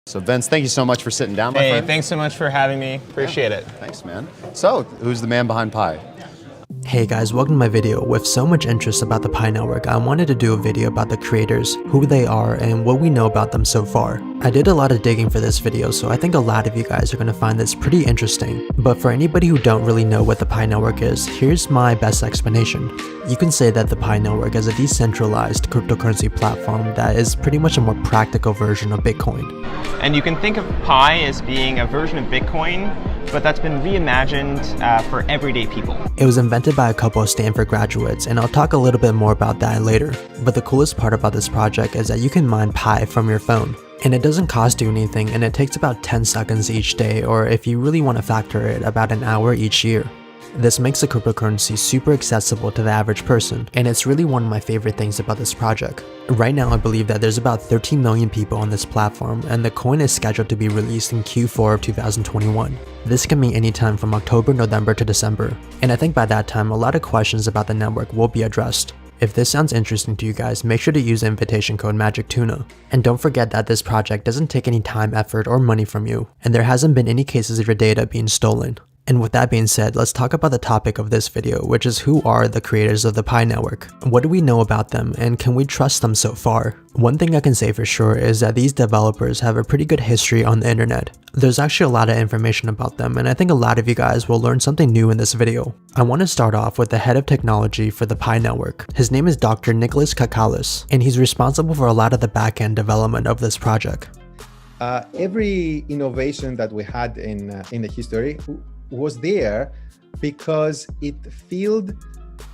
So Vince, thank you so much for sitting down, my friend. Hey, thanks so much for having me. Appreciate it. Thanks, man. So, who's the man behind Pi? Hey guys, welcome to my video. With so much interest about the Pi network, I wanted to do a video about the creators, who they are, and what we know about them so far. I did a lot of digging for this video, so I think a lot of you guys are going to find this pretty interesting. But for anybody who don't really know what the Pi network is, here's my best explanation. You can say that the Pi network is a decentralized cryptocurrency platform that is pretty much a more practical version of Bitcoin. And you can think of Pi as being a version of Bitcoin, but that's been reimagined for everyday people. It was invented by a couple of Stanford graduates, and I'll talk a little bit more about that later. But the coolest part about this project is that you can mine Pi from your phone. And it doesn't cost you anything, and it takes about 10 seconds each day, or if you really want to factor it, about an hour each year. This makes the cryptocurrency super accessible to the average person, and it's really one of my favorite things about this project. Right now I believe that there's about 13 million people on this platform, and the coin is scheduled to be released in Q4 of 2021. This can mean anytime from October, November to December, and I think by that time a lot of questions about the network will be addressed. If this sounds interesting to you guys, make sure to use the invitation code MAGICTUNA. And don't forget that this project doesn't take any time, effort, or money from you, and there hasn't been any cases of your data being stolen. And with that being said, let's talk about the topic of this video, which is who are the creators of the Pi network? What do we know about them, and can we trust them so far? One thing I can say for sure is that these developers have a pretty good history on the internet. There's actually a lot of information about them, and I think a lot of you guys will learn something new in this video. I want to start off with the head of technology for the Pi network. His name is Dr. Nicolas Kokkalis, and he's responsible for a lot of the back-end development of this project. Every innovation that we had in the history was there because it filled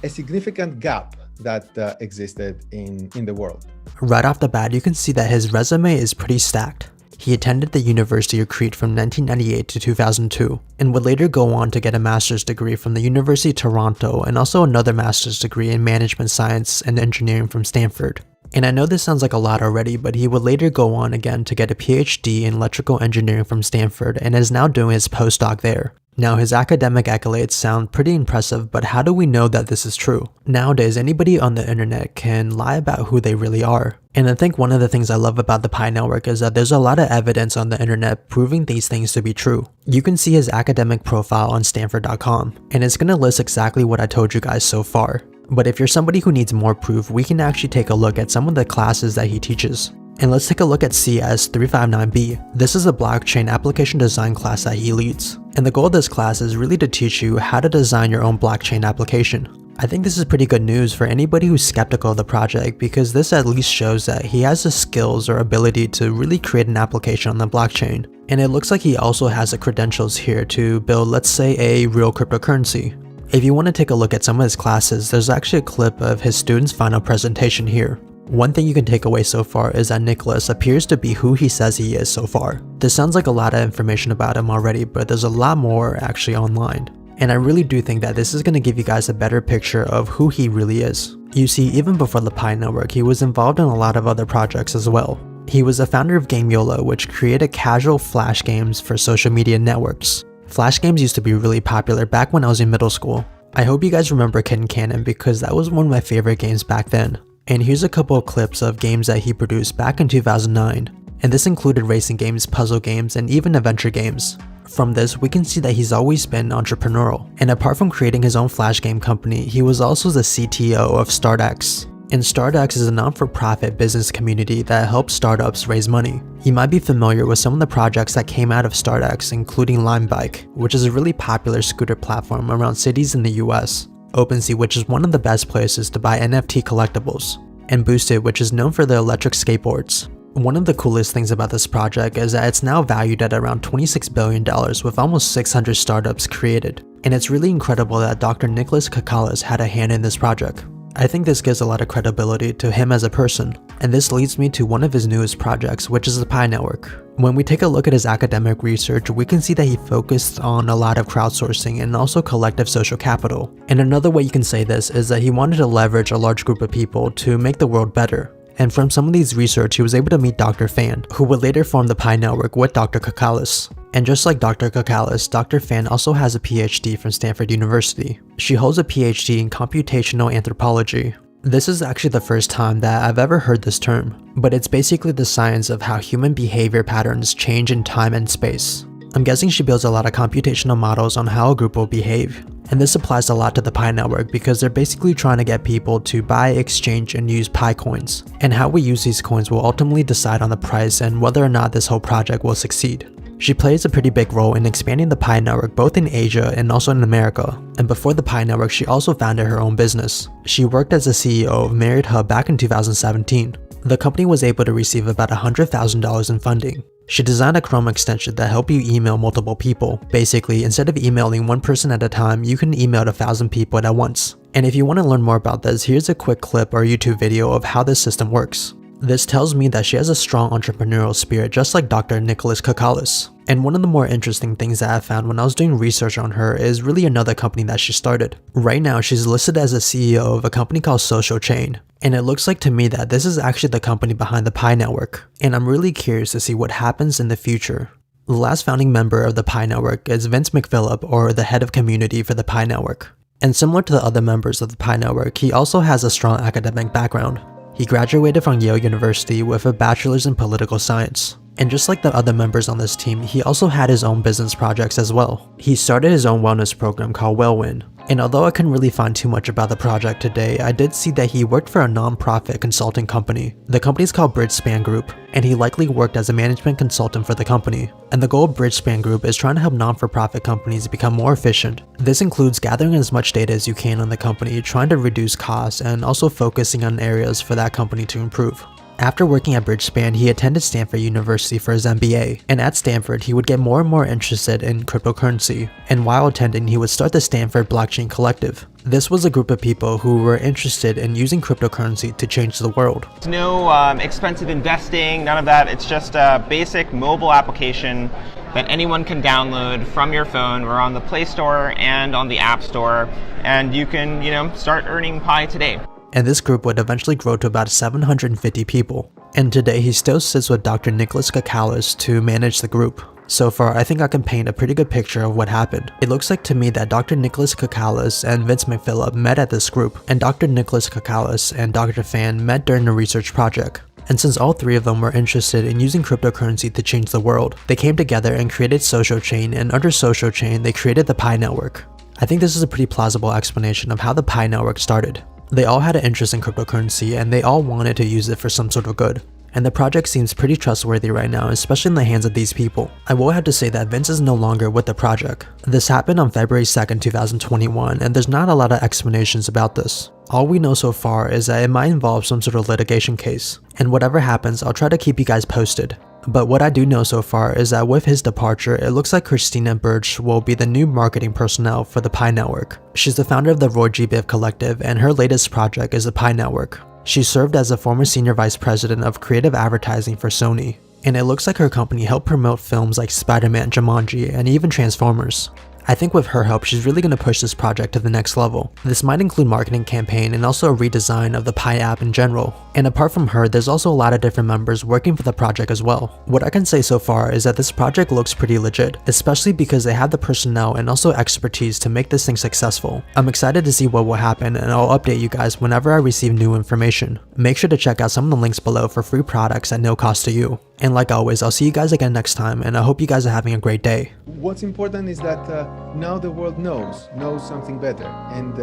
a significant gap that existed in the world. Right off the bat, you can see that his resume is pretty stacked. He attended the University of Crete from 1998 to 2002, and would later go on to get a master's degree from the University of Toronto and also another master's degree in management science and engineering from Stanford. And I know this sounds like a lot already, but he would later go on again to get a PhD in electrical engineering from Stanford and is now doing his postdoc there. Now, his academic accolades sound pretty impressive, but how do we know that this is true? Nowadays, anybody on the internet can lie about who they really are. And I think one of the things I love about the Pi network is that there's a lot of evidence on the internet proving these things to be true. You can see his academic profile on Stanford.com, and it's going to list exactly what I told you guys so far. But if you're somebody who needs more proof, we can actually take a look at some of the classes that he teaches. And let's take a look at CS359B. This is a blockchain application design class that he leads. And the goal of this class is really to teach you how to design your own blockchain application. I think this is pretty good news for anybody who's skeptical of the project, because this at least shows that he has the skills or ability to really create an application on the blockchain. And it looks like he also has the credentials here to build, let's say, a real cryptocurrency. If you want to take a look at some of his classes, there's actually a clip of his student's final presentation here. One thing you can take away so far is that Nicolas appears to be who he says he is so far. This sounds like a lot of information about him already, but there's a lot more actually online. And I really do think that this is going to give you guys a better picture of who he really is. You see, even before the Pi network, he was involved in a lot of other projects as well. He was the founder of Gameyola, which created casual flash games for social media networks. Flash games used to be really popular back when I was in middle school. I hope you guys remember Kid and Cannon, because that was one of my favorite games back then. And here's a couple of clips of games that he produced back in 2009. And this included racing games, puzzle games, and even adventure games. From this, we can see that he's always been entrepreneurial. And apart from creating his own flash game company, he was also the CTO of StartX. And StartX is a non-for-profit business community that helps startups raise money. You might be familiar with some of the projects that came out of StartX, including LimeBike, which is a really popular scooter platform around cities in the US. OpenSea, which is one of the best places to buy NFT collectibles, and Boosted, which is known for their electric skateboards. One of the coolest things about this project is that it's now valued at around $26 billion with almost 600 startups created. And it's really incredible that Dr. Nicolas Kokkalis had a hand in this project. I think this gives a lot of credibility to him as a person, and this leads me to one of his newest projects, which is the Pi network. When we take a look at his academic research, we can see that he focused on a lot of crowdsourcing and also collective social capital. And another way you can say this is that he wanted to leverage a large group of people to make the world better. And from some of these research, he was able to meet Dr. Fan, who would later form the Pi network with Dr. Kokkalis. And just like Dr. Kokkalis, Dr. Fan also has a PhD from Stanford University. She holds a PhD in computational anthropology. This is actually the first time that I've ever heard this term, but it's basically the science of how human behavior patterns change in time and space. I'm guessing she builds a lot of computational models on how a group will behave. And this applies a lot to the Pi network because they're basically trying to get people to buy, exchange, and use Pi coins. And how we use these coins will ultimately decide on the price and whether or not this whole project will succeed. She plays a pretty big role in expanding the Pi network both in Asia and also in America. And before the Pi network, she also founded her own business. She worked as the CEO of Marriott Hub back in 2017. The company was able to receive about $100,000 in funding. She designed a Chrome extension that helped you email multiple people. Basically, instead of emailing one person at a time, you can email 1,000 people at once. And if you want to learn more about this, here's a quick clip or YouTube video of how this system works. This tells me that she has a strong entrepreneurial spirit just like Dr. Nicolas Kokkalis. And one of the more interesting things that I found when I was doing research on her is really another company that she started. Right now, she's listed as a CEO of a company called Social Chain. And it looks like to me that this is actually the company behind the Pi network. And I'm really curious to see what happens in the future. The last founding member of the Pi network is Vince McPhillip, or the head of community for the Pi network. And similar to the other members of the Pi network, he also has a strong academic background. He graduated from Yale University with a bachelor's in political science. And just like the other members on this team, he also had his own business projects as well. He started his own wellness program called Wellwin. And although I couldn't really find too much about the project today, I did see that he worked for a non-profit consulting company. The company's called Bridgespan Group, and he likely worked as a management consultant for the company. And the goal of Bridgespan Group is trying to help non-for-profit companies become more efficient. This includes gathering as much data as you can on the company, trying to reduce costs, and also focusing on areas for that company to improve. After working at Bridgespan, he attended Stanford University for his MBA, and at Stanford, he would get more and more interested in cryptocurrency, and while attending, he would start the Stanford Blockchain Collective. This was a group of people who were interested in using cryptocurrency to change the world. There's no expensive investing, none of that. It's just a basic mobile application that anyone can download from your phone. We're on the Play Store and on the App Store, and you can, start earning Pi today. And this group would eventually grow to about 750 people. And today he still sits with Dr. Nicolas Kokkalis to manage the group. So far, I think I can paint a pretty good picture of what happened. It looks like to me that Dr. Nicolas Kokkalis and Vince McPhillip met at this group, and Dr. Nicolas Kokkalis and Dr. Fan met during the research project. And since all three of them were interested in using cryptocurrency to change the world, they came together and created Social Chain, and under Social Chain, they created the Pi network. I think this is a pretty plausible explanation of how the Pi network started. They all had an interest in cryptocurrency and they all wanted to use it for some sort of good. And the project seems pretty trustworthy right now, especially in the hands of these people. I will have to say that Vince is no longer with the project. This happened on February 2nd, 2021, and there's not a lot of explanations about this. All we know so far is that it might involve some sort of litigation case. And whatever happens, I'll try to keep you guys posted. But what I do know so far is that with his departure, it looks like Christina Birch will be the new marketing personnel for the Pi network. She's the founder of the Roy G. Biv Collective, and her latest project is the Pi network. She served as a former senior vice president of creative advertising for Sony. And it looks like her company helped promote films like Spider-Man, Jumanji, and even Transformers. I think with her help, she's really going to push this project to the next level. This might include marketing campaign and also a redesign of the Pi app in general. And apart from her, there's also a lot of different members working for the project as well. What I can say so far is that this project looks pretty legit, especially because they have the personnel and also expertise to make this thing successful. I'm excited to see what will happen, and I'll update you guys whenever I receive new information. Make sure to check out some of the links below for free products at no cost to you. And like always, I'll see you guys again next time, and I hope you guys are having a great day. What's important is that now the world knows something better, and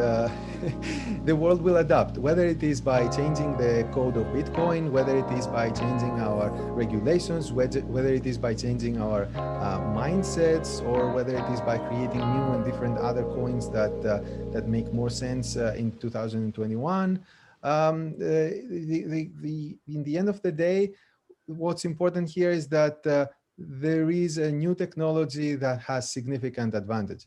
the world will adapt, whether it is by changing the code of Bitcoin, whether it is by changing our regulations, whether it is by changing our mindsets, or whether it is by creating new and different other coins that make more sense in 2021. In the end of the day, what's important here is that there is a new technology that has significant advantages.